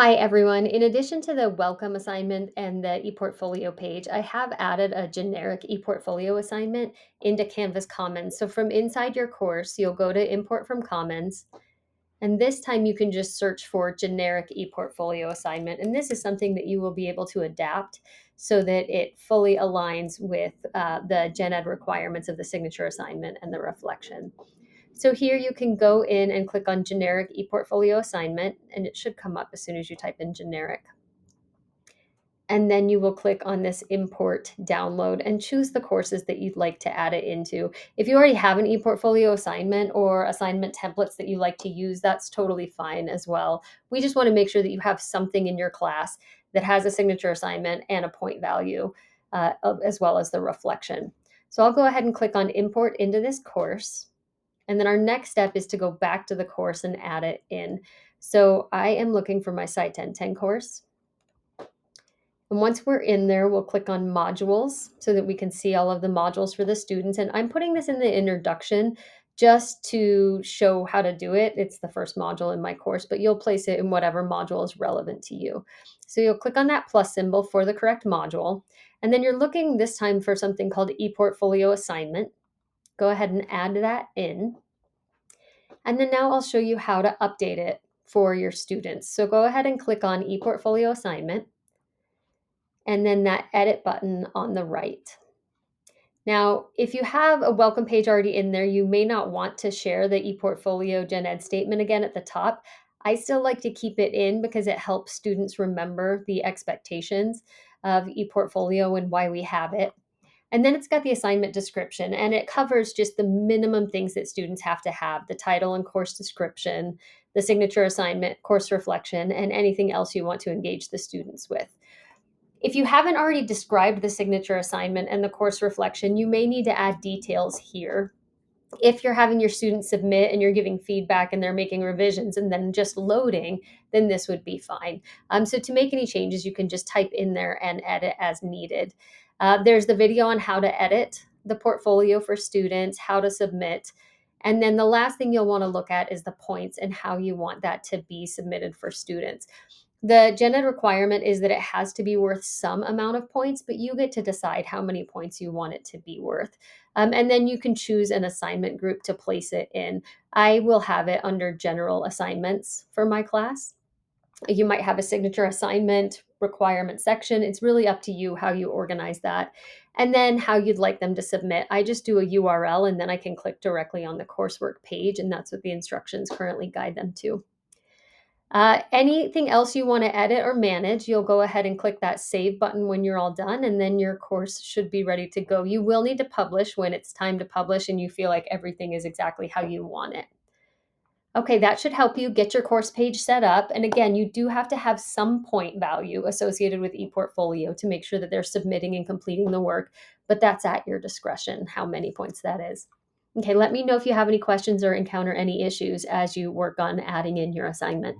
Hi, everyone. In addition to the welcome assignment and the ePortfolio page, I have added a generic ePortfolio assignment into Canvas Commons. So from inside your course, you'll go to Import from Commons, and this time you can just search for generic ePortfolio assignment. And this is something that you will be able to adapt so that it fully aligns with the gen ed requirements of the signature assignment and the reflection. So here you can go in and click on generic ePortfolio assignment, and it should come up as soon as you type in generic. And then you will click on this import download and choose the courses that you'd like to add it into. If you already have an ePortfolio assignment or assignment templates that you like to use, that's totally fine as well. We just want to make sure that you have something in your class that has a signature assignment and a point value, as well as the reflection. So I'll go ahead and click on import into this course. And then our next step is to go back to the course and add it in. So I am looking for my Site 1010 course. And once we're in there, we'll click on modules so that we can see all of the modules for the students. And I'm putting this in the introduction just to show how to do it. It's the first module in my course, but you'll place it in whatever module is relevant to you. So you'll click on that plus symbol for the correct module. And then you're looking this time for something called ePortfolio assignment. Go ahead and add that in. And then now I'll show you how to update it for your students. So go ahead and click on ePortfolio assignment and then that edit button on the right. Now, if you have a welcome page already in there, you may not want to share the ePortfolio Gen Ed statement again at the top. I still like to keep it in because it helps students remember the expectations of ePortfolio and why we have it. And then it's got the assignment description, and it covers just the minimum things that students have to have: the title and course description, the signature assignment, course reflection, and anything else you want to engage the students with. If you haven't already described the signature assignment and the course reflection, you may need to add details here. If you're having your students submit and you're giving feedback and they're making revisions and then just loading, then this would be fine. So to make any changes, you can just type in there and edit as needed. There's the video on how to edit the portfolio for students, how to submit. And then the last thing you'll want to look at is the points and how you want that to be submitted for students. The gen ed requirement is that it has to be worth some amount of points, but you get to decide how many points you want it to be worth. And then you can choose an assignment group to place it in. I will have it under general assignments for my class. You might have a signature assignment requirement section. It's really up to you how you organize that. And then how you'd like them to submit. I just do a URL and then I can click directly on the coursework page, and that's what the instructions currently guide them to. Anything else you want to edit or manage, you'll go ahead and click that save button when you're all done, and then your course should be ready to go. You will need to publish when it's time to publish and you feel like everything is exactly how you want it. Okay, that should help you get your course page set up. And again, you do have to have some point value associated with ePortfolio to make sure that they're submitting and completing the work, but that's at your discretion, how many points that is. Okay, let me know if you have any questions or encounter any issues as you work on adding in your assignment.